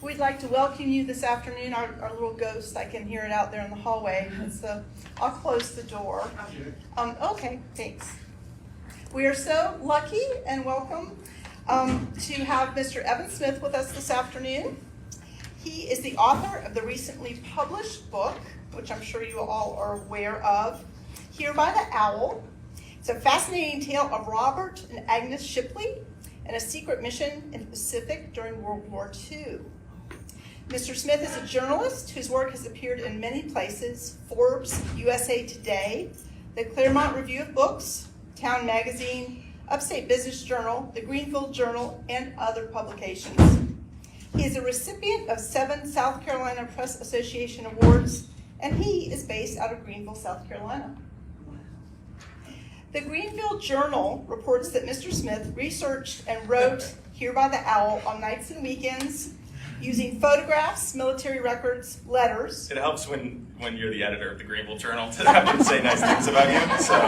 We'd like to welcome you this afternoon. Our little ghost, I can hear it out there in the hallway. So I'll close the door. Okay, thanks. We are so lucky and welcome to have Mr. Evan Smith with us this afternoon. He is the author of the recently published book, which I'm sure you all are aware of, Here by the Owl. It's a fascinating tale of Robert and Agnes Shipley and a secret mission in the Pacific during World War II. Mr. Smith is a journalist whose work has appeared in many places: Forbes, USA Today, the Claremont Review of Books, Town Magazine, Upstate Business Journal, the Greenville Journal, and other publications. He is a recipient of 7 South Carolina Press Association awards, and he is based out of Greenville, South Carolina. The Greenville Journal reports that Mr. Smith researched and wrote Here by the Owl on nights and weekends, using photographs, military records, letters. It helps when you're the editor of the Greenville Journal to have them say nice things about you. So,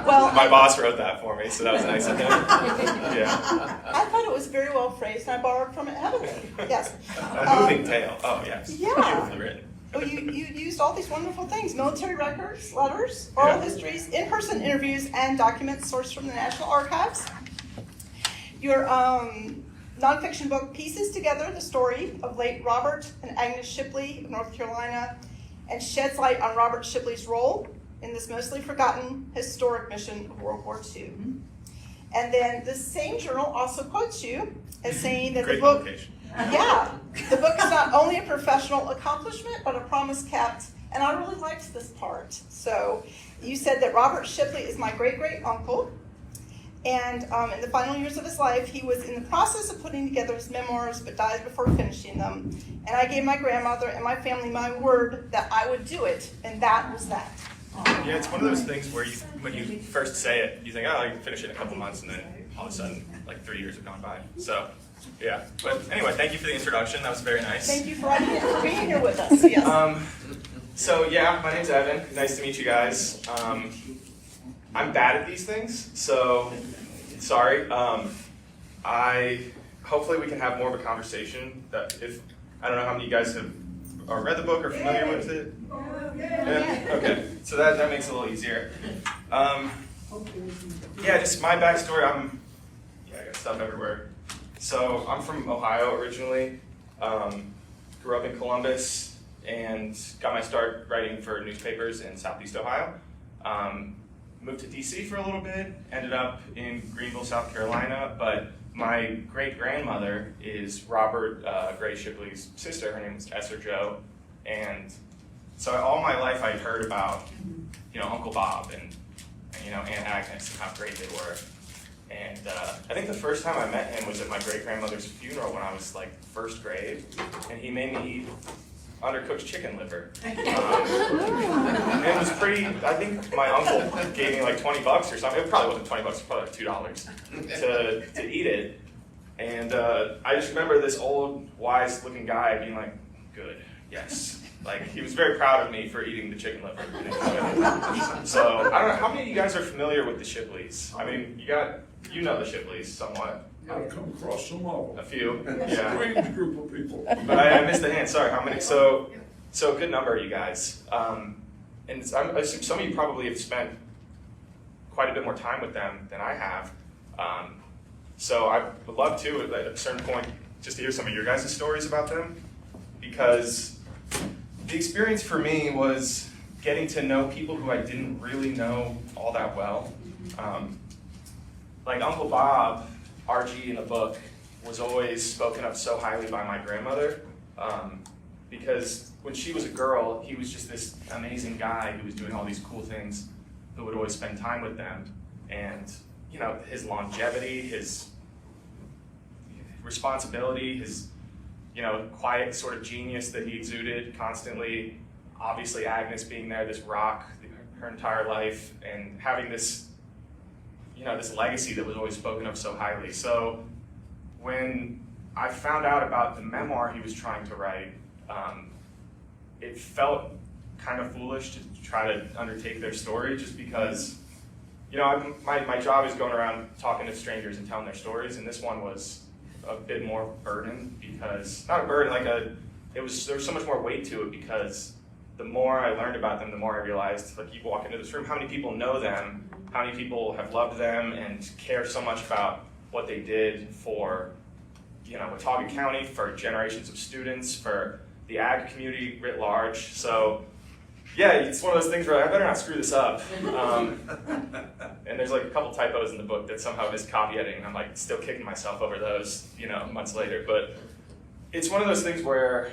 well, my boss wrote that for me, so that was nice of him. Yeah. I thought it was very well phrased, and I borrowed from it heavily. Yes. A moving tale. Oh, yes. Yeah. Beautifully written. Oh, you used all these wonderful things: military records, letters, oral histories, in-person interviews, and documents sourced from the National Archives. Your nonfiction book pieces together the story of late Robert and Agnes Shipley of North Carolina and sheds light on Robert Shipley's role in this mostly forgotten historic mission of World War II. And then the same journal also quotes you as saying that Great the book, publication. the book is not only a professional accomplishment, but a promise kept. And I really liked this part. So you said that Robert Shipley is my great-great-uncle. And in the final years of his life, he was in the process of putting together his memoirs, but died before finishing them. And I gave my grandmother and my family my word that I would do it, and that was that. Yeah, it's one of those things where when you first say it, you think, oh, you can finish it in a couple months, and then all of a sudden, like 3 years have gone by. So, yeah. But anyway, thank you for the introduction. That was very nice. Thank you for being here with us. Yes. So, yeah, my name's Evan. Nice to meet you guys. I'm bad at these things, so sorry. Hopefully we can have more of a conversation. I don't know how many of you guys have read the book or familiar with it. Yeah. Okay. So that makes it a little easier. Yeah, just my backstory. I got stuff everywhere. So I'm from Ohio originally. Grew up in Columbus and got my start writing for newspapers in Southeast Ohio. Moved to DC for a little bit, ended up in Greenville, South Carolina, but my great-grandmother is Robert Gray Shipley's sister. Her name was Esther Jo, and so all my life I'd heard about, Uncle Bob and Aunt Agnes and how great they were. And I think the first time I met him was at my great-grandmother's funeral when I was like first grade, and he made me eat undercooked chicken liver. And it was pretty, I think my uncle gave me like $20 or something. It probably wasn't $20, it was probably like $2 to eat it. And I just remember this old, wise-looking guy being like, good, yes. Like, he was very proud of me for eating the chicken liver. So, I don't know, how many of you guys are familiar with the Shipleys? I mean, you know the Shipleys somewhat. I've come across some of them. A few, yeah. Strange group of people. But I missed the hand, sorry, how many? So a good number of you guys. And I assume some of you probably have spent quite a bit more time with them than I have. So I would love to, at a certain point, just to hear some of your guys' stories about them. Because the experience for me was getting to know people who I didn't really know all that well. Like Uncle Bob, Archie in the book, was always spoken of so highly by my grandmother because when she was a girl, he was just this amazing guy who was doing all these cool things, who would always spend time with them. And, his longevity, his responsibility, his, quiet sort of genius that he exuded constantly, obviously Agnes being there, this rock, her entire life, and having this this legacy that was always spoken of so highly. So when I found out about the memoir he was trying to write, it felt kind of foolish to try to undertake their story just because, my job is going around talking to strangers and telling their stories, and this one was a bit more burden because, not a burden, there was so much more weight to it because the more I learned about them, the more I realized, like, you walk into this room, how many people know them, how many people have loved them and care so much about what they did for, Watauga County, for generations of students, for the ag community writ large. So, yeah, it's one of those things where I better not screw this up. And there's like a couple typos in the book that somehow missed copy editing. I'm like still kicking myself over those, months later. But it's one of those things where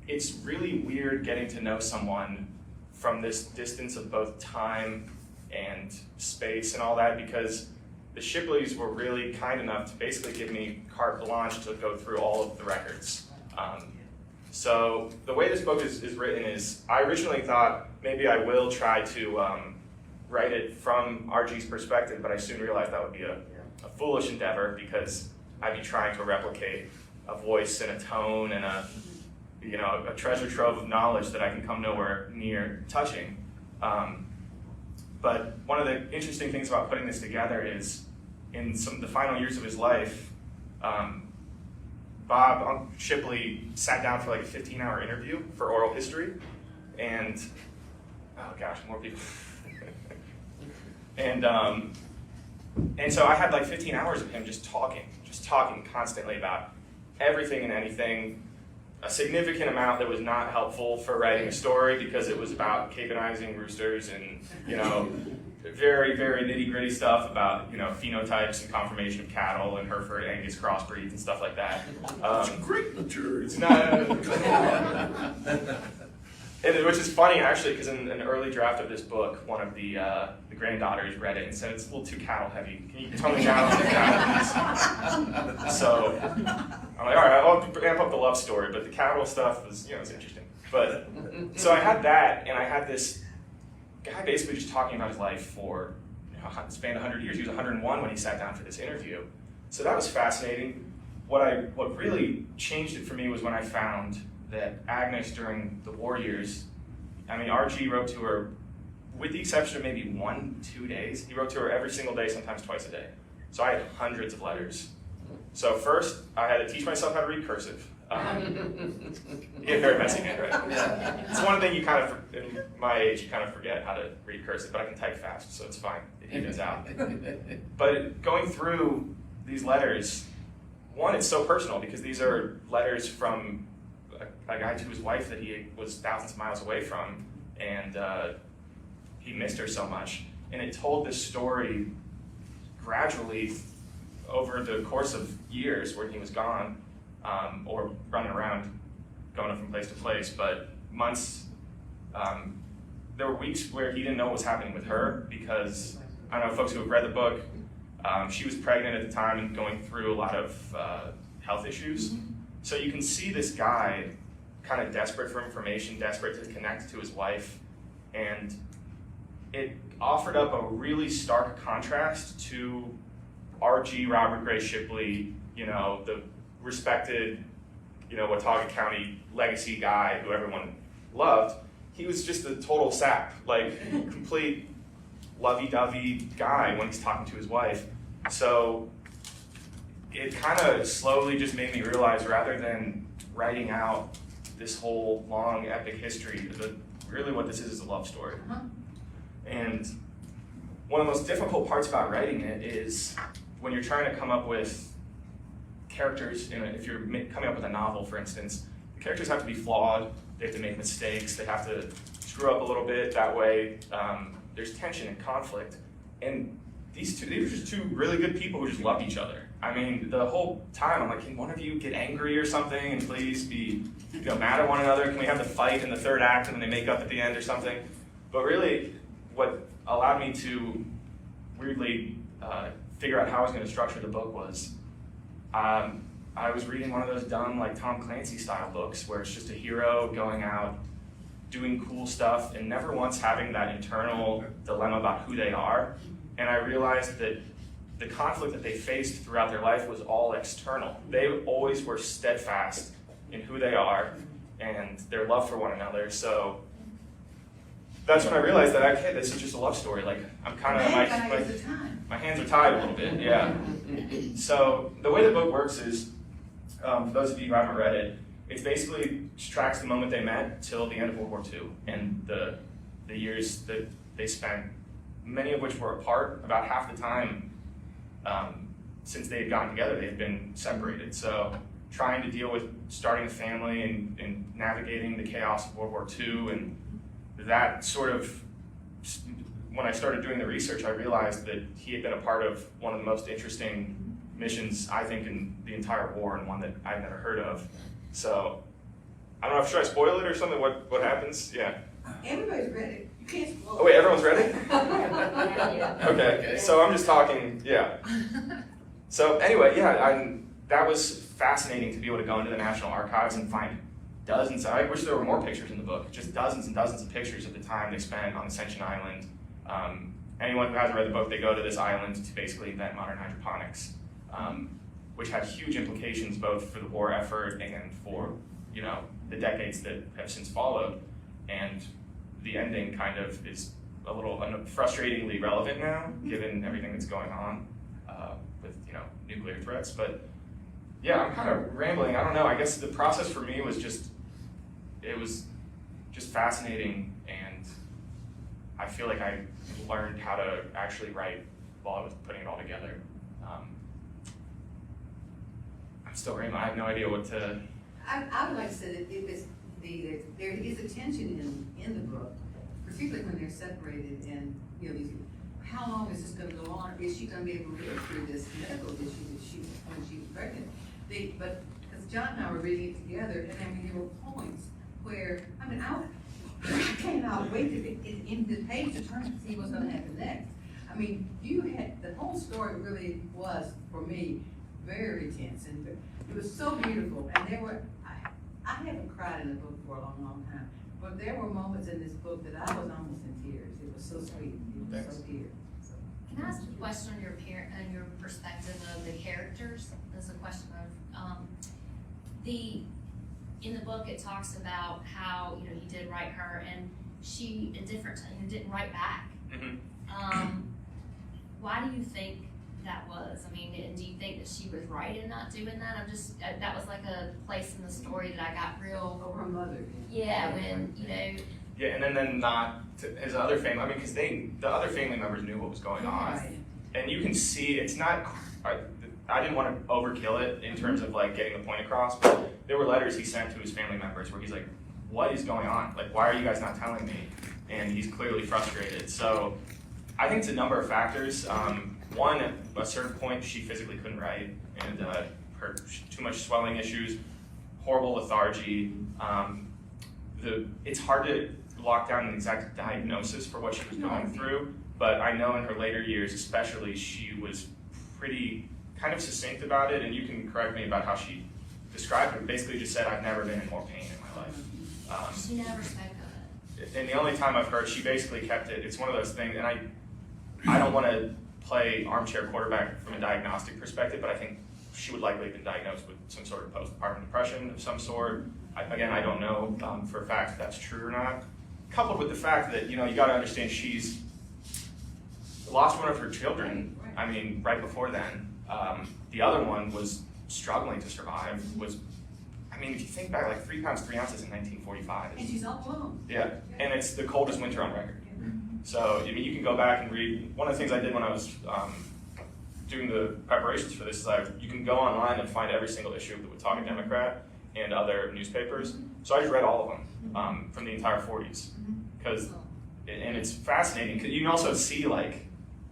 it's really weird getting to know someone from this distance of both time and space and all that, because the Shipleys were really kind enough to basically give me carte blanche to go through all of the records. So the way this book is written is, I originally thought maybe I will try to write it from RG's perspective, but I soon realized that would be a foolish endeavor because I'd be trying to replicate a voice and a tone and a treasure trove of knowledge that I can come nowhere near touching. But one of the interesting things about putting this together is, in some of the final years of his life, Bob Shipley sat down for like a 15-hour interview for oral history, and oh gosh, more people. and so I had like 15 hours of him just talking constantly about everything and anything. A significant amount that was not helpful for writing a story because it was about Caponizing roosters and very, very nitty-gritty stuff about phenotypes and conformation of cattle and Hereford Angus crossbreeds and stuff like that. It's great material. It's not, which is funny actually, because in an early draft of this book, one of the granddaughters read it and said it's a little too cattle heavy. Can you tone me down on the cattle, please? So I'm like, all right, I'll amp up the love story, but the cattle stuff was, it's interesting. But so I had that, and I had this guy basically just talking about his life for spanned 100 years. He was 101 when he sat down for this interview. So that was fascinating. What really changed it for me was when I found that Agnes, during the war years, RG wrote to her, with the exception of maybe 1-2 days, he wrote to her every single day, sometimes twice a day. So I had hundreds of letters. So first, I had to teach myself how to read cursive. You get very messy handwriting. It's one thing in my age, you kind of forget how to read cursive, but I can type fast, so it's fine. It evens out. But going through these letters, one, it's so personal because these are letters from a guy to his wife that he was thousands of miles away from, and he missed her so much. And it told this story gradually over the course of years when he was gone, or running around, going from place to place, but months. There were weeks where he didn't know what was happening with her because, I don't know, folks who have read the book, she was pregnant at the time and going through a lot of health issues. So you can see this guy kind of desperate for information, desperate to connect to his wife, and it offered up a really stark contrast to RG Robert Gray Shipley, the respected, Watauga County legacy guy who everyone loved. He was just a total sap, complete lovey-dovey guy when he's talking to his wife. So it kind of slowly just made me realize, rather than writing out this whole long epic history, that really what this is a love story. And one of the most difficult parts about writing it is when you're trying to come up with characters, if you're coming up with a novel, for instance, the characters have to be flawed, they have to make mistakes, they have to screw up a little bit, that way there's tension and conflict. And these are just two really good people who just love each other. The whole time I'm like, can one of you get angry or something and please be mad at one another? Can we have the fight in the third act and then they make up at the end or something? But really, what allowed me to weirdly figure out how I was going to structure the book was, I was reading one of those dumb Tom Clancy style books where it's just a hero going out, doing cool stuff, and never once having that internal dilemma about who they are. And I realized that the conflict that they faced throughout their life was all external. They always were steadfast in who they are and their love for one another. So that's when I realized that, okay, this is just a love story. I'm kind of, my hands are tied a little bit, yeah. So the way the book works is, for those of you who haven't read it, it basically tracks the moment they met till the end of World War II and the years that they spent, many of which were apart. About half the time since they had gotten together, they had been separated. So trying to deal with starting a family and navigating the chaos of World War II, and that sort of, when I started doing the research, I realized that he had been a part of one of the most interesting missions, I think, in the entire war, and one that I'd never heard of. So, I don't know, should I spoil it or something? What happens? Yeah. Everybody's read it. You can't spoil it. Oh wait, everyone's ready? Okay, so I'm just talking, yeah. So anyway, yeah, that was fascinating to be able to go into the National Archives and find dozens, I wish there were more pictures in the book, just dozens and dozens of pictures of the time they spent on Ascension Island. Anyone who hasn't read the book, they go to this island to basically invent modern hydroponics, which had huge implications both for the war effort and for, you know, the decades that have since followed. And the ending kind of is a little frustratingly relevant now, given everything that's going on with, you know, nuclear threats. But yeah, I'm kind of rambling. I don't know. I guess the process for me was it was just fascinating, and I feel like I learned how to actually write while I was putting it all together. I'm still rambling. I have no idea what to. I would like to say that there is a tension in the book, particularly when they're separated, and you know, how long is this going to go on? Is she going to be able to live through this medical issue that when she was pregnant? But because John and I were reading it together, and then there were points where, I mean, I cannot wait to get in the page to turn to see what's going to happen next. I mean, the whole story really was, for me, very tense, and it was so beautiful. And I haven't cried in a book for a long, long time, but there were moments in this book that I was almost in tears. It was so sweet. It was so dear. So. Can I ask a question on your perspective of the characters? There's a question of in the book it talks about how, you know, he did write her and she didn't write back. Mm-hmm. Why do you think that was? I mean, do you think that she was right in not doing that? That was like a place in the story that I got real. Oh, her mother. Yeah, when, you know. Yeah, and then not to his other family. I mean, because the other family members knew what was going on, Right. and you can see it's not. I didn't want to overkill it in terms of like getting the point across, but there were letters he sent to his family members where he's like, "What is going on? Like, why are you guys not telling me?" And he's clearly frustrated. So, I think it's a number of factors. One, at a certain point, she physically couldn't write, and her too much swelling issues, horrible lethargy. It's hard to lock down an exact diagnosis for what she was going through, but I know in her later years, especially, she was pretty kind of succinct about it, and you can correct me about how she described it. Basically, just said, "I've never been in more pain in my life." She never spoke of it. And the only time I've heard, she basically kept it. It's one of those things, and I don't want to play armchair quarterback from a diagnostic perspective, but I think she would likely have been diagnosed with some sort of postpartum depression of some sort. Again, I don't know for a fact if that's true or not. Coupled with the fact that, you know, you got to understand she's lost one of her children. I mean, right before then. The other one was struggling to survive. I mean, if you think back, like 3 pounds 3 ounces in 1945. And she's all alone. Yeah, and it's the coldest winter on record. So, I mean, you can go back and read. One of the things I did when I was doing the preparations for this is you can go online and find every single issue of the Watauga Democrat and other newspapers. So I just read all of them from the entire 40s. And it's fascinating, because you can also see like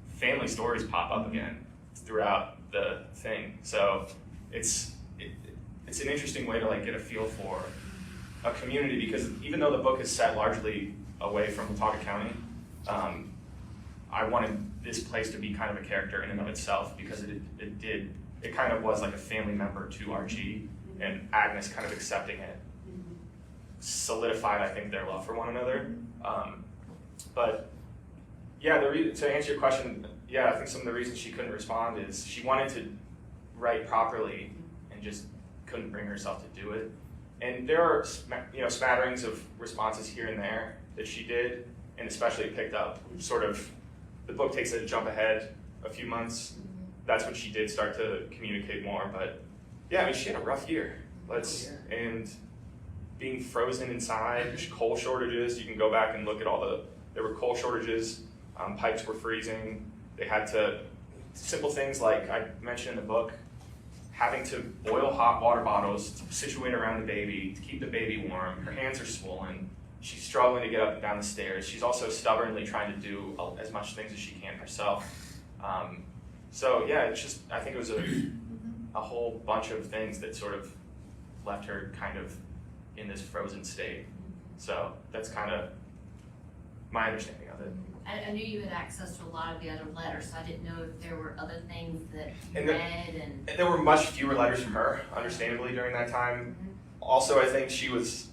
family stories pop up again throughout the thing. So it's an interesting way to like get a feel for a community, because even though the book is set largely away from Watauga County, I wanted this place to be kind of a character in and of itself, because it kind of was like a family member to Archie, and Agnes kind of accepting it solidified, I think, their love for one another. But yeah, to answer your question, yeah, I think some of the reasons she couldn't respond is she wanted to write properly and just couldn't bring herself to do it. And there are, you know, smatterings of responses here and there that she did, and especially picked up sort of, the book takes a jump ahead a few months, that's when she did start to communicate more. But yeah, I mean, she had a rough year. And being frozen inside, coal shortages. You can go back and look at there were coal shortages. Pipes were freezing. They had to, simple things like I mentioned in the book, having to boil hot water bottles to situate around the baby, to keep the baby warm. Her hands are swollen. She's struggling to get up and down the stairs. She's also stubbornly trying to do as much things as she can herself. So yeah, it's just, I think it was a whole bunch of things that sort of left her kind of in this frozen state. So that's kind of my understanding of it. I knew you had access to a lot of the other letters, so I didn't know if there were other things that you And read and. There were much fewer letters from her, understandably, during that time. Also, I think she was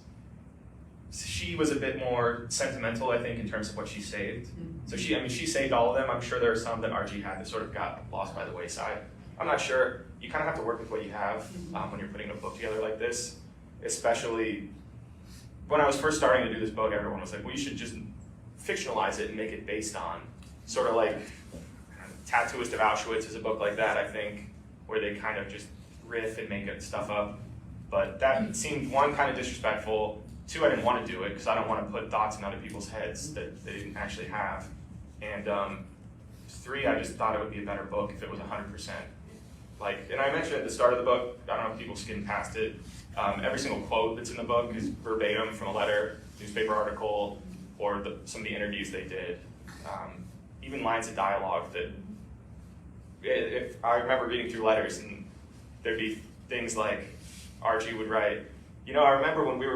a bit more sentimental, I think, in terms of what she saved. So she saved all of them. I'm sure there are some that RG had that sort of got lost by the wayside. I'm not sure. You kind of have to work with what you have when you're putting a book together like this. Especially when I was first starting to do this book, everyone was like, well, you should just fictionalize it and make it based on. Sort of like Tattooist of Auschwitz is a book like that, I think, where they kind of just riff and make stuff up. But that seemed, one, kind of disrespectful. Two, I didn't want to do it because I don't want to put thoughts in other people's heads that they didn't actually have. And three, I just thought it would be a better book if it was 100%. And I mentioned at the start of the book, I don't know if people skimmed past it, every single quote that's in the book is verbatim from a letter, newspaper article, or some of the interviews they did. Even lines of dialogue that, if I remember reading through letters and there'd be things like RG would write, I remember when we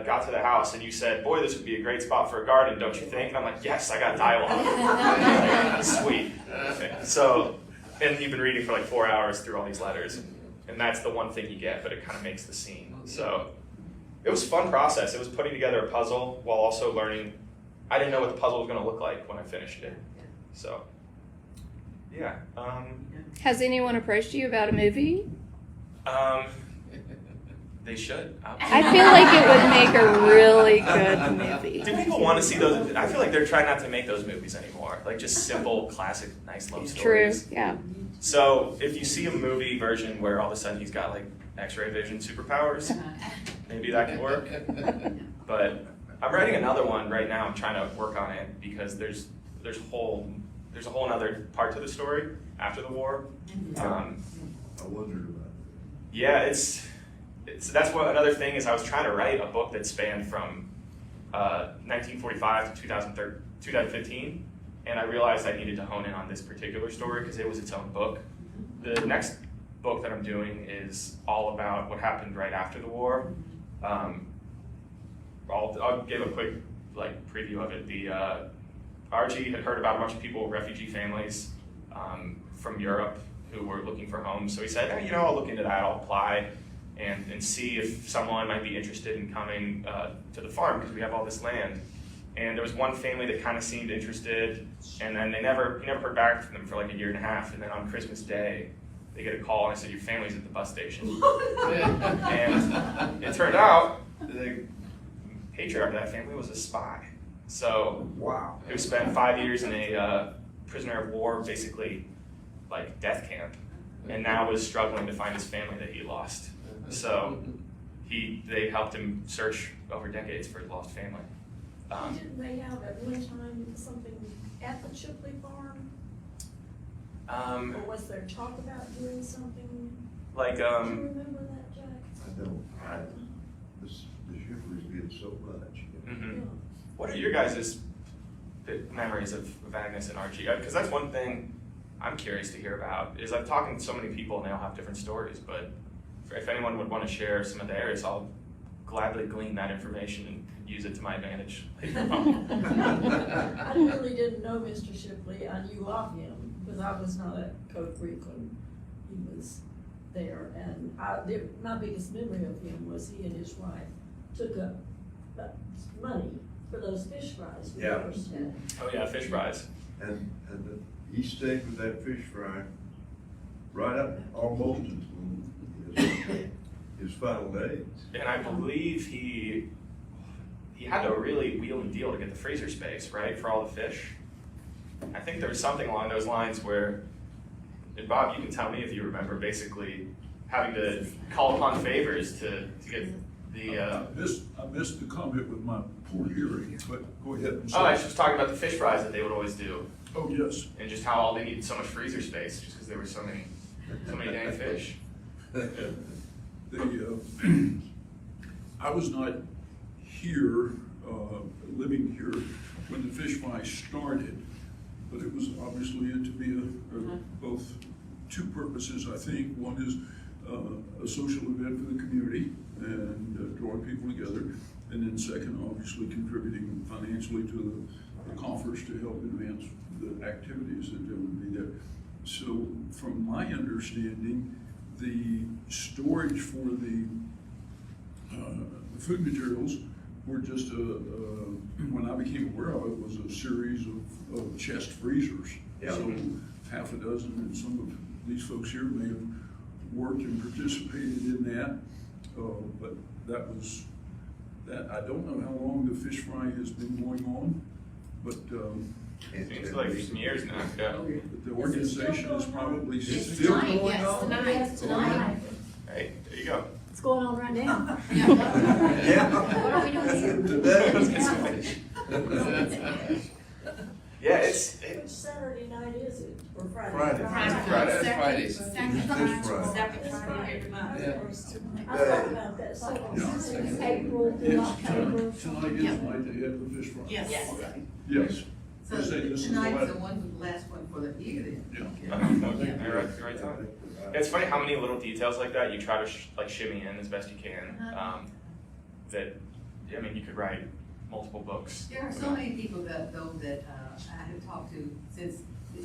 got to the house and you said, boy, this would be a great spot for a garden, don't you think? And I'm like, yes, I got dialogue. Sweet. So, and you've been reading for like 4 hours through all these letters, and that's the one thing you get, but it kind of makes the scene. So it was a fun process. It was putting together a puzzle while also learning. I didn't know what the puzzle was going to look like when I finished it. So, yeah. Has anyone approached you about a movie? They should. I feel like it would make a really good movie. Do people want to see those? I feel like they're trying not to make those movies anymore. Like just simple, classic, nice love stories. True, yeah. So if you see a movie version where all of a sudden he's got like X-ray vision superpowers, maybe that could work. But I'm writing another one right now. I'm trying to work on it because there's a whole other part to the story after the war. I wondered about it. Yeah, that's what another thing is. I was trying to write a book that spanned from 1945 to 2015, and I realized I needed to hone in on this particular story because it was its own book. The next book that I'm doing is all about what happened right after the war. I'll give a quick preview of it. The RG had heard about a bunch of people, refugee families from Europe who were looking for homes. So he said, hey, I'll look into that. I'll apply and see if someone might be interested in coming to the farm because we have all this land. And there was one family that kind of seemed interested, and then he never heard back from them for like a year and a half. And then on Christmas Day, they get a call and I said, your family's at the bus station. And it turned out the patriarch of that family was a spy. So Wow. who spent 5 years in a prisoner of war, basically like death camp, and now was struggling to find his family that he lost. So they helped him search over decades for his lost family. Didn't they have at one time something at the Shipley farm? Or was there talk about doing something? Do you remember that, Jack? I don't. The Shipleys did so much. Mm-hmm. What are your guys' memories of Agnes and RG? Because that's one thing I'm curious to hear about, is I'm talking to so many people and they all have different stories, but if anyone would want to share some of theirs, I'll gladly glean that information and use it to my advantage later on. I really didn't know Mr. Shipley. I knew of him because I was not at Code Creek when he was there. And my biggest memory of him was he and his wife took up money for those fish fries we Yeah. first had. Oh yeah, fish fries. And he stayed with that fish fry right up almost until his final days. And I believe he had to really wheel and deal to get the freezer space, right, for all the fish. I think there was something along those lines where and Bob, you can tell me if you remember basically having to call upon favors to get the. I missed the comment with my poor hearing, but go ahead. I'm Oh, sorry. I was just talking about the fish fries that they would always do, Oh, yes. and just how all they needed so much freezer space, just because there were so many dang fish. I was not here, living here, when the fish fry started, but it was obviously to be both two purposes, I think. One is a social event for the community and drawing people together, and then second, obviously contributing financially to the coffers to help advance the activities that there would be there. So from my understanding, the storage for the food materials were just when I became aware of it, was a series of chest freezers. Yeah. So half a dozen, and some of these folks here may have worked and participated in that. But that was that. I don't know how long the fish fry has been going on, but It seems like for some years now. Yeah. the organization is probably It's still still going Yes, on. tonight, tonight. Hey, there you go. What's going on right now? What are we doing here? Yeah, Which Saturday night is it, or Friday? Friday. Fridays. Second Friday every month. I thought about that, so it's April through Yes, October. tonight is the night they have the fish fry. Yes. Yes. So You're saying this is the tonight's last- the one, the last one for the year then? Yeah. You're right, you're right, Tom. It's funny how many little details like that you try to like shimmy in as best you can. That, I mean, you could write multiple books. There are so many people that, though, that I have talked to since we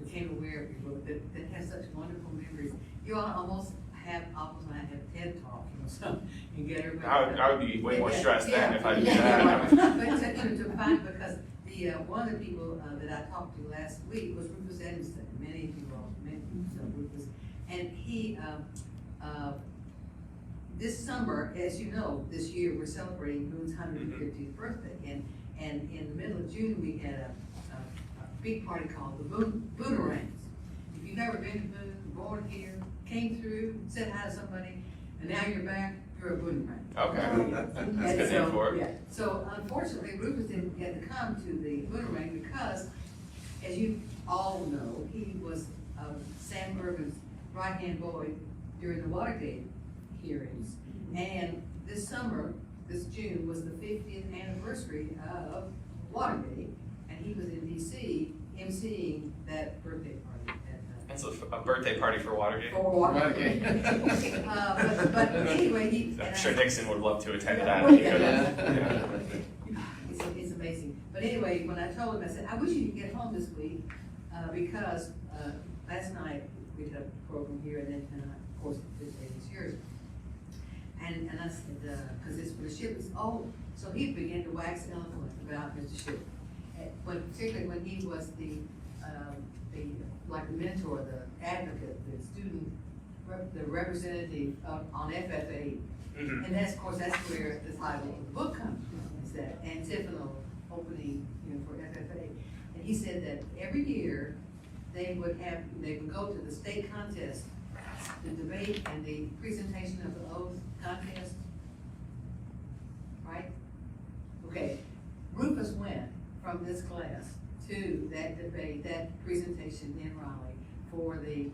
became aware of your book, that have such wonderful memories. You all almost want to have TED Talk, so, and get everybody. I would be way more stressed then if I did Yeah, that. but to find, because one of the people that I talked to last week was Rufus Edmondson. Many of you all know Rufus, and he this summer, as you know, this year we're celebrating Boone's 150th birthday, and in the middle of June we had a big party called the Boonerangs. If you've never been to Boone, born here, came through, said hi to somebody, and now you're back, you're a Boonerang. Okay. That's a And good so, name for it. yeah, so unfortunately, Rufus didn't get to come to the Boonerang because, as you all know, he was Sam Bergen's right-hand boy during the Watergate hearings. And this summer, this June, was the 50th anniversary of Watergate, and he was in DC emceeing that birthday party at It's a birthday party for Watergate. for Watergate. But anyway, I'm sure Nixon would love to attend Yeah. that. If he could. Yeah. It's amazing. But anyway, when I told him, I said, I wish you could get home this week, because last night we had a program here, and then, of course, this day is yours. And I said, because it's for the Shipleys. Oh, so he began to wax eloquent about Mr. Shipley. Particularly when he was the mentor, the advocate, the student, the representative on FFA. Mhm. And that's, of course, that's where the title of the book comes from, is that antiphonal opening, for FFA. And he said that every year, they would go to the state contest, the debate and the presentation of the oath contest. Right? Okay, Rufus went from this class to that debate, that presentation in Raleigh for the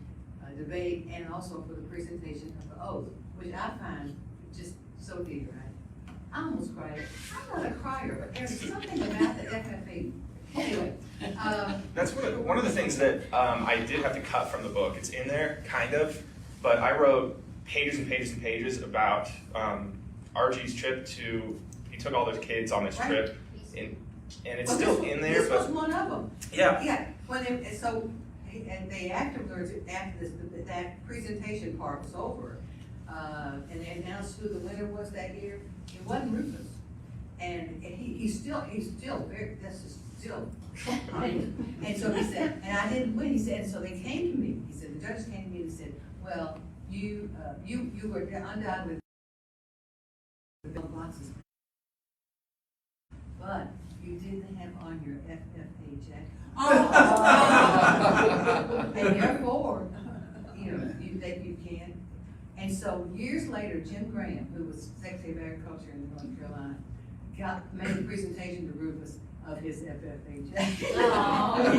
debate and also for the presentation of the oath, which I find just so dear, right? I almost cried. I'm not a crier, but there's something about the FFA. Anyway, That's one of the things that I did have to cut from the book. It's in there, kind of, but I wrote pages and pages and pages about Archie's trip to. He took all those kids on this Right. trip, and it's well, still this- in there. This was But one of them. yeah, Yeah, and they afterwards, after that presentation part was over, and they announced who the winner was that year, it wasn't Rufus. And he's still very, that's just still. And so he said, and I didn't win, he said, and so they came to me, he said, the judges came to me and said, well, you were undoubtedly the bill boxes. But you didn't have on your FFA jacket. And therefore, you know, you think you can. And so years later, Jim Graham, who was Secretary of Agriculture in North Carolina, made a presentation to Rufus of his FFHA. Aw. He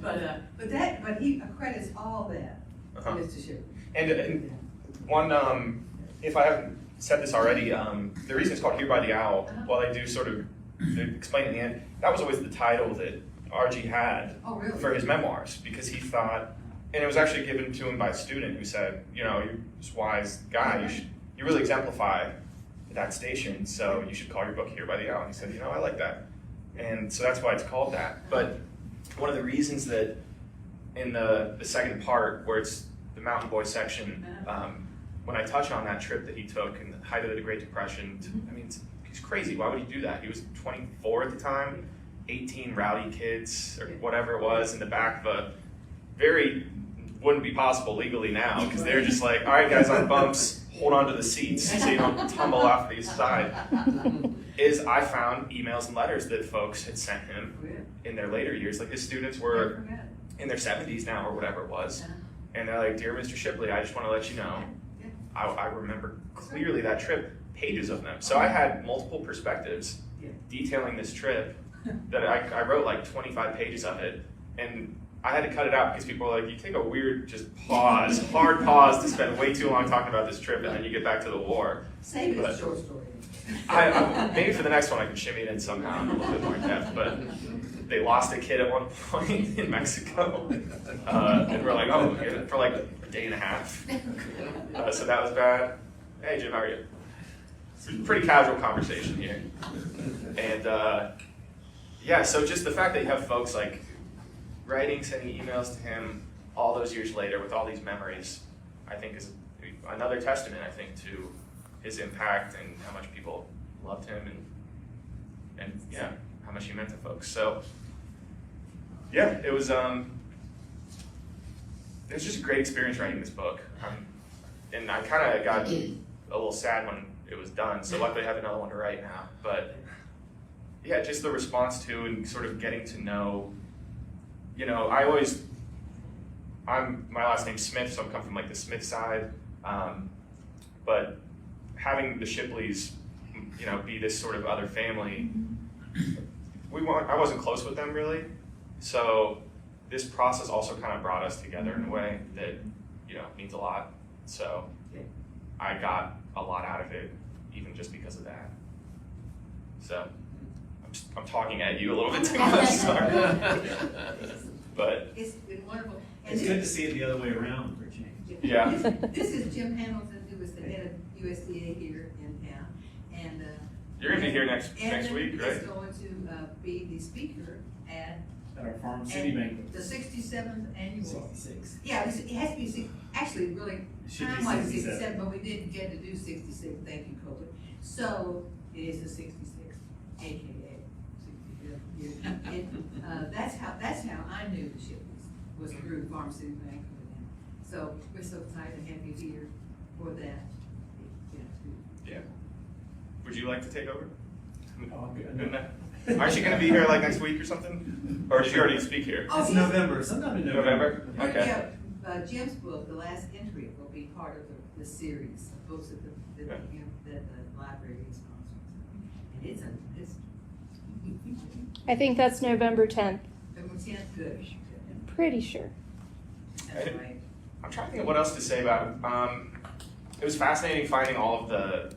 could have had, but he accredits all that to Uh-huh. Mr. Shipley. And one, if I haven't said this already, the reason it's called Here by the Owl, while they do sort of explain in the end, that was always the title that RG had Oh, really? for his memoirs, because he thought, and it was actually given to him by a student who said, you know, you're this wise guy, you really exemplify that station, so you should call your book Here by the Owl. And he said, you know, I like that. And so that's why it's called that. But one of the reasons that in the second part, where it's the Mountain Boy section, when I touch on that trip that he took in the height of the Great Depression, I mean, he's crazy. Why would he do that? He was 24 at the time, 18 rowdy kids, or whatever it was, in the back of a wouldn't be possible legally now, because they're just like, all right, guys, on bumps, hold on to the seats so you don't tumble off the side. Is I found emails and letters that folks had sent him in their later years. Like his students were in their 70s now, or whatever it was. And they're like, dear Mr. Shipley, I just want to let you know, I remember clearly that trip, pages of them. So I had multiple perspectives detailing this trip that I wrote like 25 pages of it. And I had to cut it out because people were like, you take a weird just pause, hard pause to spend way too long talking about this trip, and then you get back to the war. Save it as a short story. Maybe for the next one I can shimmy it in somehow, a little bit more in depth, but they lost a kid at one point in Mexico, and we're like, oh, for like a day and a half. So that was bad. Hey Jim, how are you? Pretty casual conversation here. And yeah, so just the fact that you have folks like writing, sending emails to him all those years later with all these memories, I think is another testament, I think, to his impact and how much people loved him and yeah, how much he meant to folks. So yeah, it was just a great experience writing this book. And I kind of got a little sad when it was done, so luckily I have another one to write now. But yeah, just the response to and sort of getting to know, you know, my last name's Smith, so I come from like the Smith side, but having the Shipleys, you know, be this sort of other family, I wasn't close with them really, so this process also kind of brought us together in a way that, you know, means a lot. So I got a lot out of it, even just because of that. So I'm talking at you a little bit too much, sorry. But It's been wonderful. It's good to see it the other way around for a change. yeah. This is Jim Hamilton, who was the head of USDA here in town, and You're gonna be here next and week, right? he's going to be the speaker at At our Farm City Banquet. the 67th annual. 66. Yeah, it has to be actually really It should be time like 67. 67, but we didn't get to do 66. Thank you, COVID. So it is the 66, AKA 65th year. And that's how I knew the Shipleys was through Farm City Banquet with him. So we're so excited to have you here for that. Yeah. Would you like to take over? Oh, I'm good. Aren't you gonna be here like next week or something? Or did you already speak here? Oh, It's yes. November, sometime in November. November? Okay. Yeah, Jim's book, The Last Entry, will be part of the series of books that the library is sponsoring. And it's I think that's November 10th. November 10th, good. Pretty sure. That's right. I'm trying to think of what else to say about it. It was fascinating finding all of the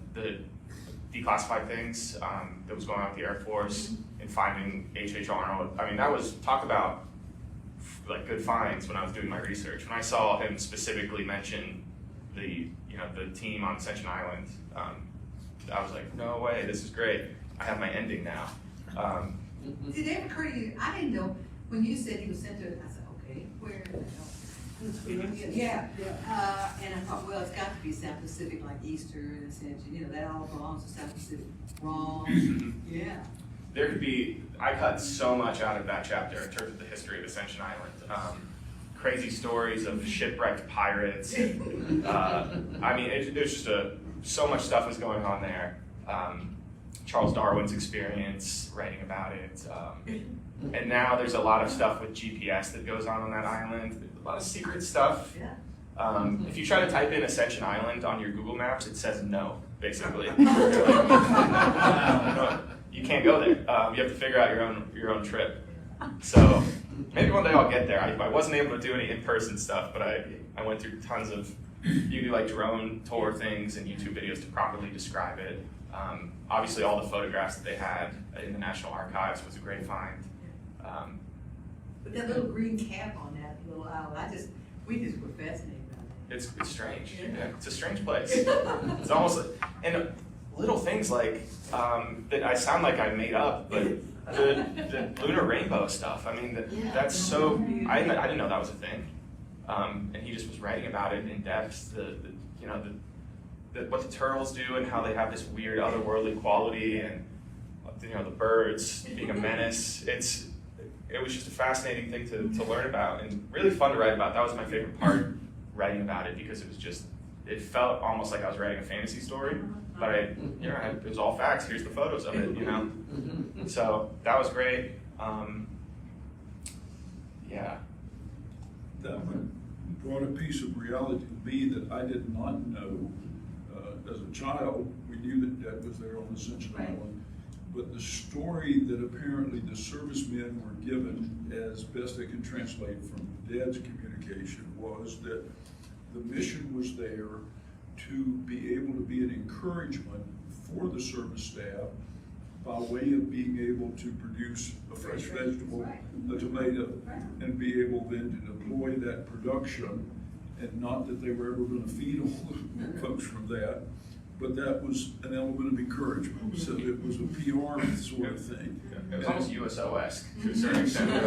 declassified things that was going on with the Air Force and finding H.H. Arnold. I mean, that was, talk about like good finds when I was doing my research. When I saw him specifically mention the team on Ascension Island, I was like, no way, this is great. I have my ending now. Did it ever occur to you, I didn't know, when you said he was sent to it, I said, okay, where the hell? Yeah, and I thought, well, it's got to be South Pacific, like Easter and Ascension, that all belongs to South Pacific. Wrong, yeah. There could be, I cut so much out of that chapter in terms of the history of Ascension Island. Crazy stories of shipwrecked pirates. I mean, there's just so much stuff was going on there. Charles Darwin's experience, writing about it. And now there's a lot of stuff with GPS that goes on that island. A lot of secret stuff. Yeah. If you try to type in Ascension Island on your Google Maps, it says no, basically. No, you can't go there. You have to figure out your own trip. So maybe one day I'll get there. I wasn't able to do any in-person stuff, but I went through tons of, you do like drone tour things and YouTube videos to properly describe it. Obviously all the photographs that they had in the National Archives was a great find. But that little green cap on that little island, we just were fascinated by that. It's strange. Yeah, it's a strange place. It's almost like, and little things like that I sound like I made up, but the lunar rainbow stuff. I mean, that's so. I didn't know that was a thing, and he just was writing about it in depth. What the turtles do and how they have this weird otherworldly quality, and the birds being a menace. It was just a fascinating thing to learn about and really fun to write about. That was my favorite part, writing about it, because it felt almost like I was writing a fantasy story, but it was all facts. Here's the photos of it, So that was great. Yeah. That one brought a piece of reality to me that I did not know. As a child, we knew that Dad was there on Ascension Island, but the story that apparently the servicemen were given, as best they can translate from Dad's communication, was that the mission was there to be able to be an encouragement for the service staff by way of being able to produce a fresh vegetable, a tomato, and be able then to deploy that production, and not that they were ever going to feed all the folks from that, but that was an element of encouragement. So it was a PR sort of thing. It was almost USO-esque to a certain extent.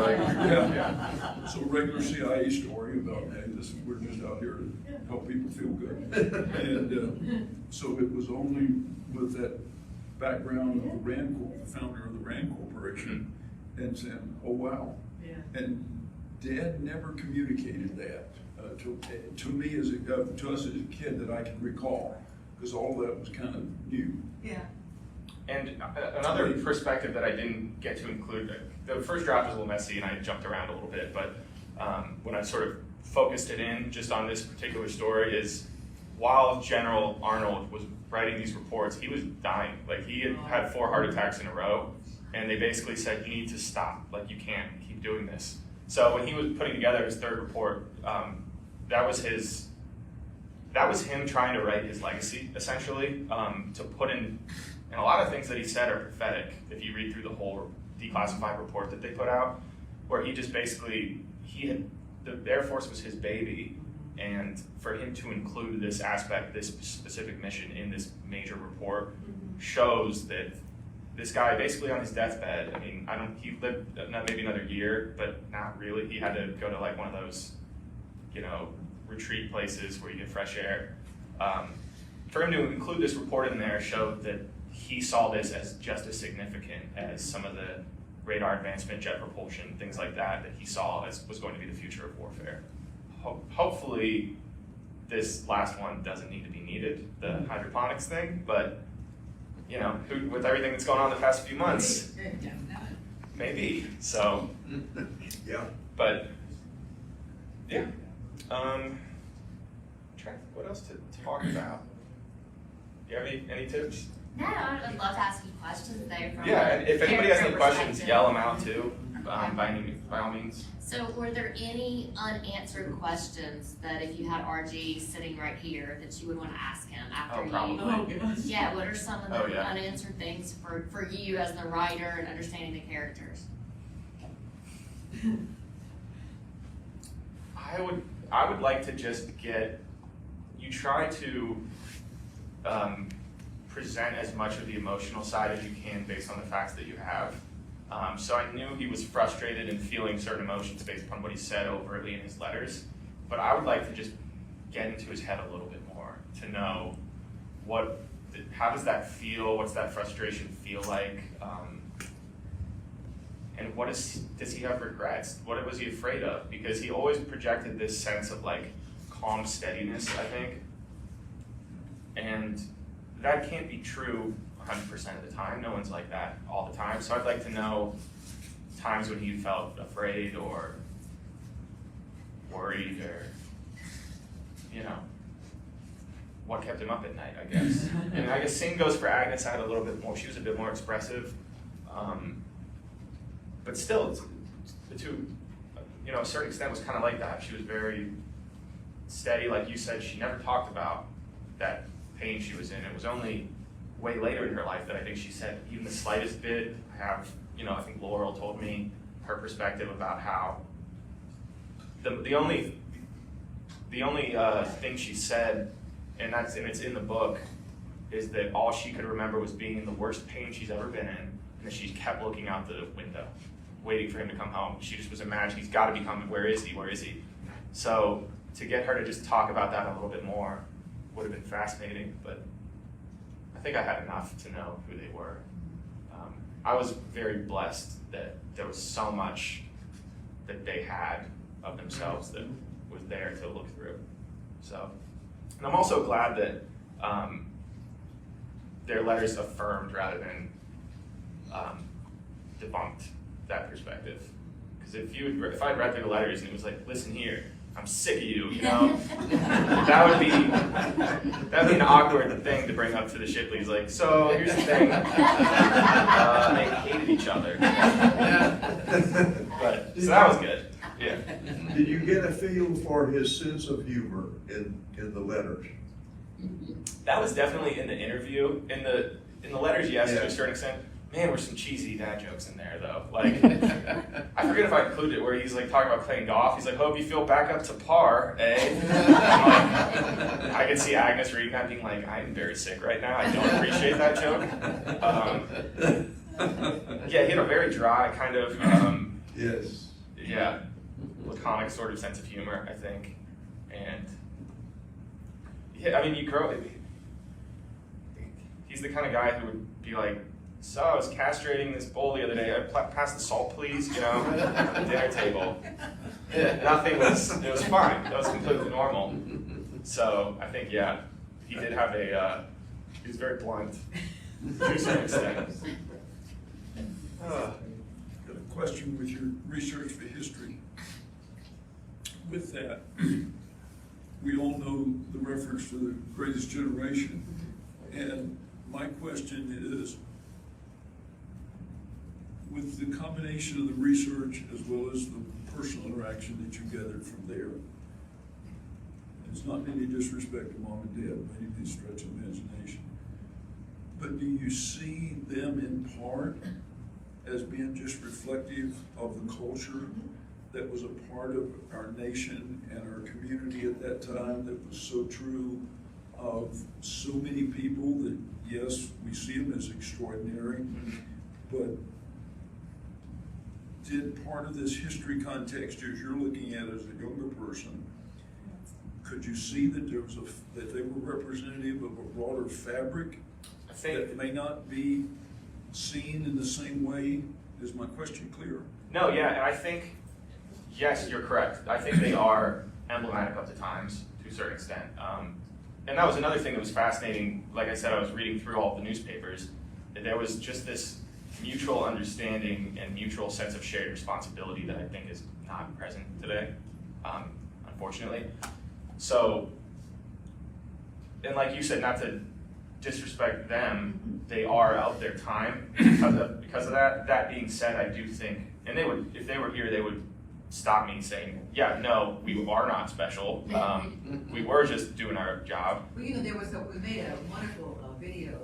So regular CIA story about, hey, we're just out here to help people feel good. And so it was only with that background of the founder of the Rand Corporation, and saying, oh wow. Yeah. And Dad never communicated that to me to us as a kid that I can recall, because all that was kind of new. Yeah. And another perspective that I didn't get to include, the first draft was a little messy and I jumped around a little bit, but when I sort of focused it in just on this particular story is, while General Arnold was writing these reports, he was dying. Like, he had had 4 heart attacks in a row, and they basically said, you need to stop. Like, you can't keep doing this. So when he was putting together his 3rd report, that was him trying to write his legacy, essentially, to put in, and a lot of things that he said are prophetic, if you read through the whole declassified report that they put out, where he just basically, the Air Force was his baby, and for him to include this aspect, this specific mission in this major report, shows that this guy basically on his deathbed, I mean, he lived maybe another year, but not really. He had to go to like one of those, retreat places where you get fresh air. For him to include this report in there showed that he saw this as just as significant as some of the radar advancement, jet propulsion, things like that he saw as was going to be the future of warfare. Hopefully this last one doesn't need to be needed, the hydroponics thing, but with everything that's going on the past few months, maybe. So, Yeah. but yeah. Trying to think what else to talk about. Do you have any tips? No, I would love to ask you questions there. From Yeah, and if anybody has any character questions, perspective. yell them out too, by all means. So were there any unanswered questions that if you had RG sitting right here that you would want to ask him after you? Probably. Yeah, what are some of the Oh, yeah. unanswered things for you as the writer and understanding the characters? I would like to just try to present as much of the emotional side as you can based on the facts that you have. So I knew he was frustrated and feeling certain emotions based upon what he said overtly in his letters, but I would like to just get into his head a little bit more to know how does that feel, what's that frustration feel like, and does he have regrets? What was he afraid of? Because he always projected this sense of like calm steadiness, I think, and that can't be true 100% of the time. No one's like that all the time. So I'd like to know times when he felt afraid or worried, or, you know, what kept him up at night, I guess. And I guess same goes for Agnes. I had a little bit more, she was a bit more expressive. But still, the two, you know, a certain extent was kind of like that. She was very steady, like you said. She never talked about that pain she was in. It was only way later in her life that I think she said even the slightest bit. I have, you know, I think Laurel told me her perspective about how the only thing she said, and it's in the book, is that all she could remember was being in the worst pain she's ever been in, and that she kept looking out the window, waiting for him to come home. She just was imagining, he's got to be coming. Where is he? Where is he? So to get her to just talk about that a little bit more would have been fascinating, but I think I had enough to know who they were. I was very blessed that there was so much that they had of themselves that was there to look through. So, and I'm also glad that their letters affirmed rather than debunked that perspective. Because if I'd read through the letters and it was like, listen here, I'm sick of you, you know, that'd be an awkward thing to bring up to the Shipleys. Like, so here's the thing, they hated each other. But so that was good. Yeah. Did you get a feel for his sense of humor in the letters? That was definitely in the interview. In the letters, yes, to a certain extent. Man, there's some cheesy dad jokes in there, though. Like, I forget if I included it, where he's like talking about playing golf. He's like, "Hope you feel back up to par, eh?" Like, I could see Agnes reading that, being like, "I'm very sick right now. I don't appreciate that joke." Yeah, he had a very dry kind of, Yes. yeah, laconic sort of sense of humor, I think, and yeah, I mean, you grow. He's the kind of guy who would be like, "So I was castrating this bull the other day. Pass the salt, please," you know, at the dinner table. Nothing was, it was fine. That was completely normal. So I think, yeah, he did have he was very blunt to a certain extent. Got a question with your research for history. With that, we all know the reference to the Greatest Generation, and my question is, with the combination of the research as well as the personal interaction that you gathered from there, it's not any disrespect to mom and dad, maybe a stretch of imagination, but do you see them in part as being just reflective of the culture that was a part of our nation and our community at that time, that was so true of so many people that, yes, we see them as extraordinary, but did part of this history context, as you're looking at as a younger person, could you see that there was that they were representative of a broader fabric that may not be seen in the same way? Is my question clear? No, yeah, and I think, yes, you're correct. I think they are emblematic of the times to a certain extent. And that was another thing that was fascinating. Like I said, I was reading through all the newspapers, and there was just this mutual understanding and mutual sense of shared responsibility that I think is not present today, unfortunately. So, and like you said, not to disrespect them, they are of their time because of that. That being said, I do think, and they would, if they were here, they would stop me saying, yeah, no, we are not special. We were just doing our job. Well, you know, we made a wonderful video.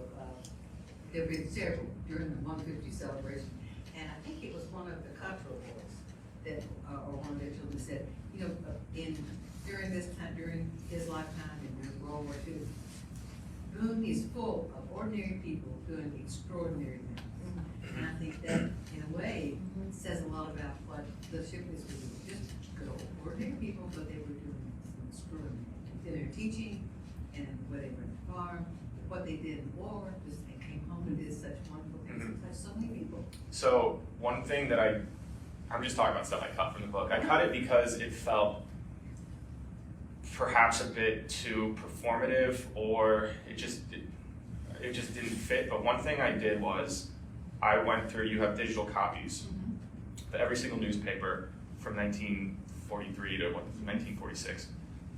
There have been several during the 150 celebration, and I think it was one of the cultural boys that, or one of their children said, you know, during this time, during his lifetime and during World War II, Boone is full of ordinary people doing extraordinary things. And I think that, in a way, says a lot about what the Shipleys were doing. Just good old ordinary people, but they were doing some extraordinary in their teaching and where they went to farm, what they did in the war, just they came home and did such wonderful things and touched so many people. So one thing that I'm just talking about stuff I cut from the book. I cut it because it felt perhaps a bit too performative, or it just didn't fit. But one thing I did was, I went through, you have digital copies, of every single newspaper from 1943 to 1946.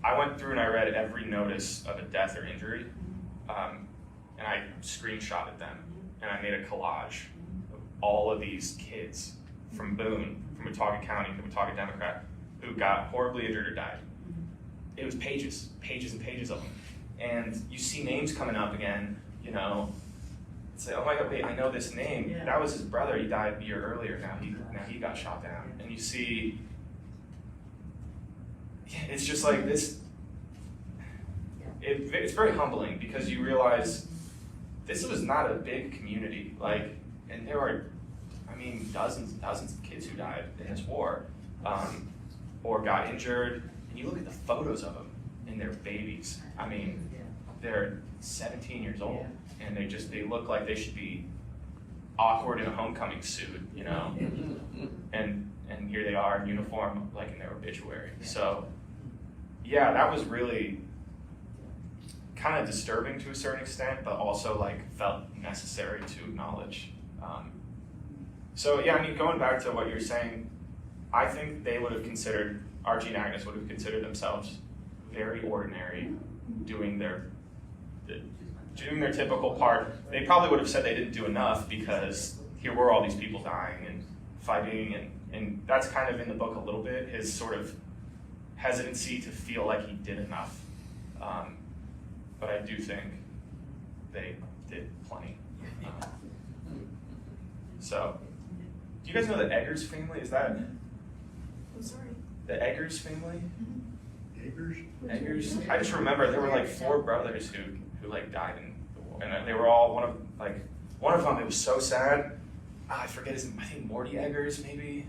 I went through and I read every notice of a death or injury, and I screenshotted them, and I made a collage of all of these kids from Boone, from Watauga County, the Watauga Democrat, who got horribly injured or died. It was pages and pages of them. And you see names coming up again, you know, say, oh my God, wait, I know this name. Yeah. That was his brother, he died a year earlier, now he got shot down. And you see, it's just like this, it's very humbling because you realize this was not a big community, like, and there were, I mean, dozens and dozens of kids who died in this war, or got injured, and you look at the photos of them, and they're babies. I mean, they're 17 years old, and they look like they should be awkward in a homecoming suit, you know, and here they are in uniform, like in their obituary. So, yeah, that was really kind of disturbing to a certain extent, but also like felt necessary to acknowledge. So yeah, I mean, going back to what you're saying, I think they would have considered, Archie and Agnes would have considered themselves very ordinary, doing their typical part. They probably would have said they didn't do enough because here were all these people dying and fighting, and that's kind of in the book a little bit, his sort of hesitancy to feel like he did enough. But I do think they did plenty. So, do you guys know the Eggers family? Is that I'm sorry. the Eggers family? Acres? Eggers. I just remember there were like 4 brothers who like died in the war, and they were all one of them. It was so sad. I forget his name. I think Morty Eggers maybe.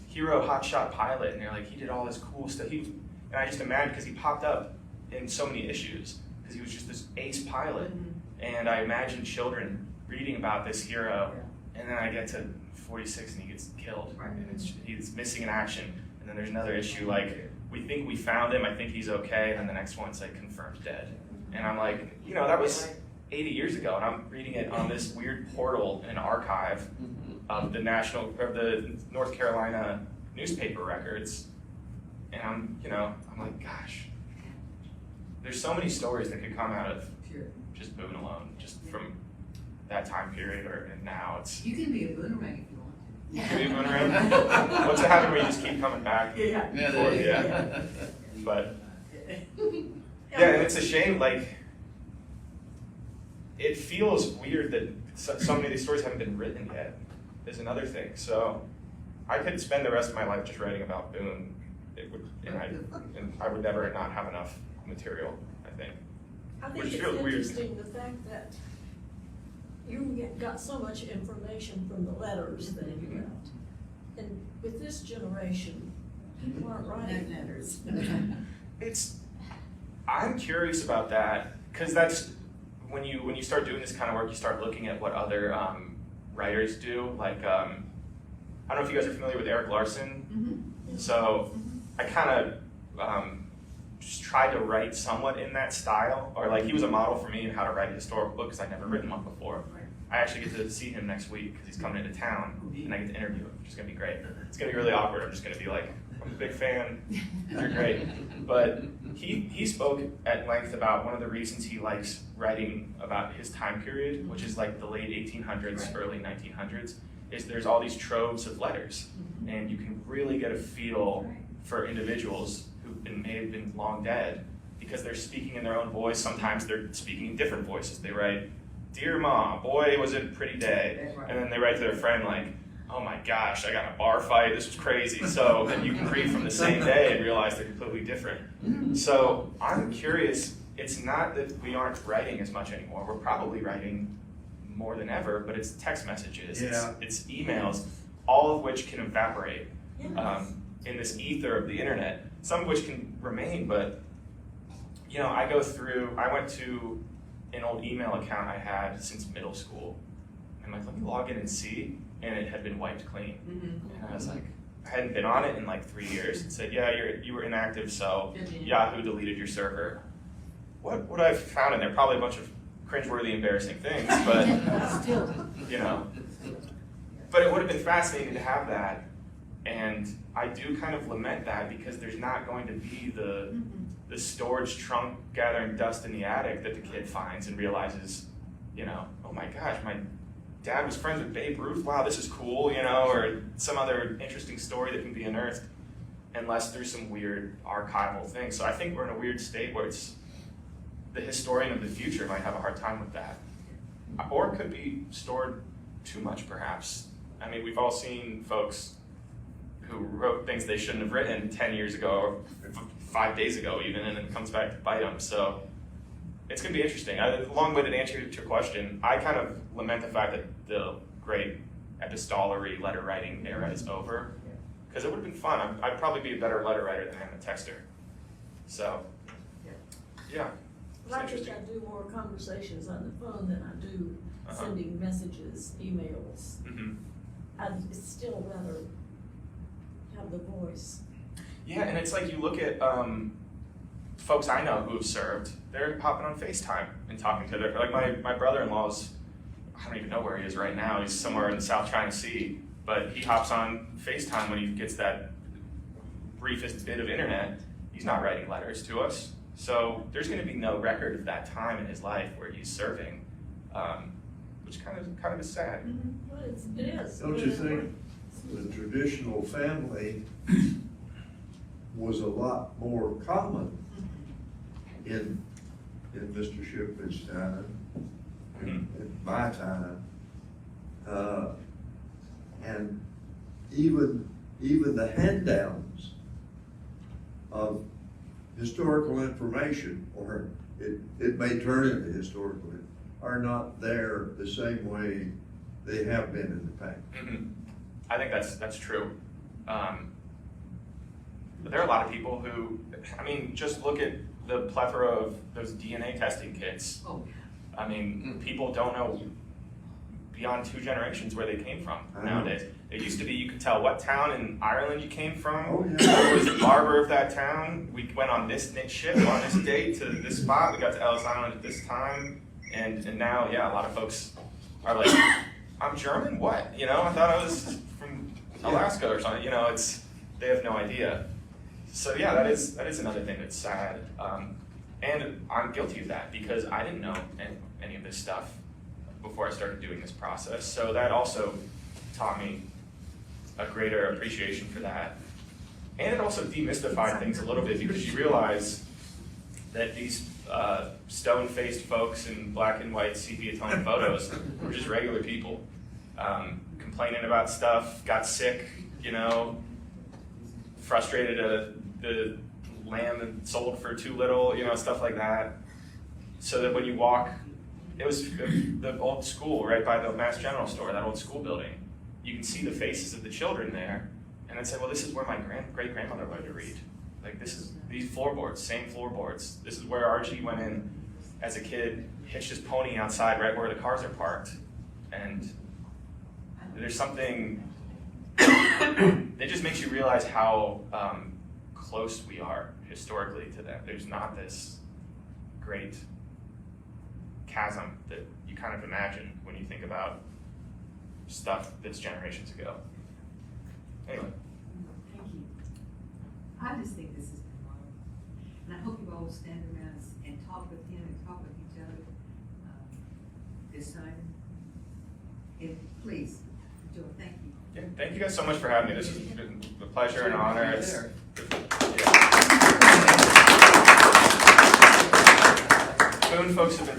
Hero hotshot pilot, and they're like he did all this cool stuff. And I just imagine because he popped up in so many issues because he was just this ace pilot, and I imagine children reading about this hero, and then I get to 46 and he gets killed, and he's missing in action, and then there's another issue like we think we found him, I think he's okay, and then the next one's like confirmed dead, and I'm like, you know, that was 80 years ago, and I'm reading it on this weird portal in an archive of the North Carolina newspaper records, and I'm like, gosh, there's so many stories that could come out of just Boone alone, just from that time period and now. It's You can be a boomerang if you want to. you can be a boomerang. What's it happen when you just keep coming back? Yeah. But yeah, and it's a shame. Like, it feels weird that so many of these stories haven't been written yet. Is another thing. So I could spend the rest of my life just writing about Boone. And I would never not have enough material, I think. I think Which it's feels weird. interesting the fact that you got so much information from the letters that you got. And with this generation, people aren't writing letters. I'm curious about that, because that's, when you start doing this kind of work, you start looking at what other writers do. Like, I don't know if you guys are familiar with Eric Larson. So I kind of just tried to write somewhat in that style, or like he was a model for me in how to write a historical book because I'd never written one before. I actually get to see him next week because he's coming into town, and I get to interview him, which is going to be great. It's going to be really awkward. I'm just going to be like, I'm a big fan. You're great. But he spoke at length about one of the reasons he likes writing about his time period, which is like the late 1800s, early 1900s, is there's all these troves of letters, and you can really get a feel for individuals who may have been long dead because they're speaking in their own voice. Sometimes they're speaking in different voices. They write, "Dear Mom, boy, was it a pretty day." And then they write to their friend like, "Oh my gosh, I got in a bar fight, this was crazy." So then you can read from the same day and realize they're completely different. So I'm curious, it's not that we aren't writing as much anymore. We're probably writing more than ever, but it's text messages, it's emails, all of which can evaporate in this ether of the internet, some of which can remain. But you know, I went to an old email account I had since middle school. I'm like, let me log in and see, and it had been wiped clean. And I was like, I hadn't been on it in like 3 years. It said, yeah, you were inactive, so Yahoo deleted your server. What would I have found in there? Probably a bunch of cringeworthy, embarrassing things, but, you know. But it would have been fascinating to have that, and I do kind of lament that because there's not going to be the storage trunk gathering dust in the attic that the kid finds and realizes, you know, oh my gosh, my dad was friends with Babe Ruth, wow, this is cool, you know, or some other interesting story that can be unearthed, unless there's some weird archival thing. So I think we're in a weird state where it's, the historian of the future might have a hard time with that. Or it could be stored too much, perhaps. I mean, we've all seen folks who wrote things they shouldn't have written 10 years ago, or 5 days ago even, and it comes back to bite them. So it's gonna be interesting. Long-winded answer to your question, I kind of lament the fact that the great epistolary letter writing era is over, because it would have been fun. I'd probably be a better letter writer than I am a texter. So, yeah. Well, I think I do more conversations on the phone than I do sending messages, emails. I'd still rather have the voice. Yeah, and it's like you look at folks I know who have served, they're popping on FaceTime and talking to their, like my brother-in-law's, I don't even know where he is right now, he's somewhere in the South China Sea, but he hops on FaceTime when he gets that briefest bit of internet. He's not writing letters to us. So there's going to be no record of that time in his life where he's serving, which kind of is sad. Well, it is. Don't you think the traditional family was a lot more common in Mr. Shipley's time, in my time, and even the hand-downs of historical information, or it may turn into historical, are not there the same way they have been in the past. I think that's true. But there are a lot of people who, I mean, just look at the plethora of those DNA testing kits. Oh. I mean, people don't know beyond 2 generations where they came from nowadays. It used to be you could tell what town in Ireland you came from. Oh, yeah. Who was the barber of that town. We went on this ship on this date to this spot. We got to Ellis Island at this time. And now, yeah, a lot of folks are like, I'm German? What? You know, I thought I was from Alaska or something. You know, they have no idea. So yeah, that is another thing that's sad. And I'm guilty of that because I didn't know any of this stuff before I started doing this process. So that also taught me a greater appreciation for that. And it also demystified things a little bit because you realize that these stone-faced folks in black and white sepia tone photos were just regular people complaining about stuff, got sick, you know, frustrated at the lamb that sold for too little, you know, stuff like that. So that when you walk, it was the old school right by the Mass General store, that old school building. You can see the faces of the children there, and I'd say, well, this is where my great-grandmother learned to read. Like, this is these floorboards, same floorboards. This is where Archie went in as a kid, hitched his pony outside right where the cars are parked. And there's something, it just makes you realize how close we are historically to them. There's not this great chasm that you kind of imagine when you think about stuff that's generations ago. Anyway. Thank you. I just think this has been wonderful. And I hope you all will stand around and talk with him and talk with each other this time. And please, Joe, thank you. Yeah, thank you guys so much for having me. This has been a pleasure and an honor. Boone folks have been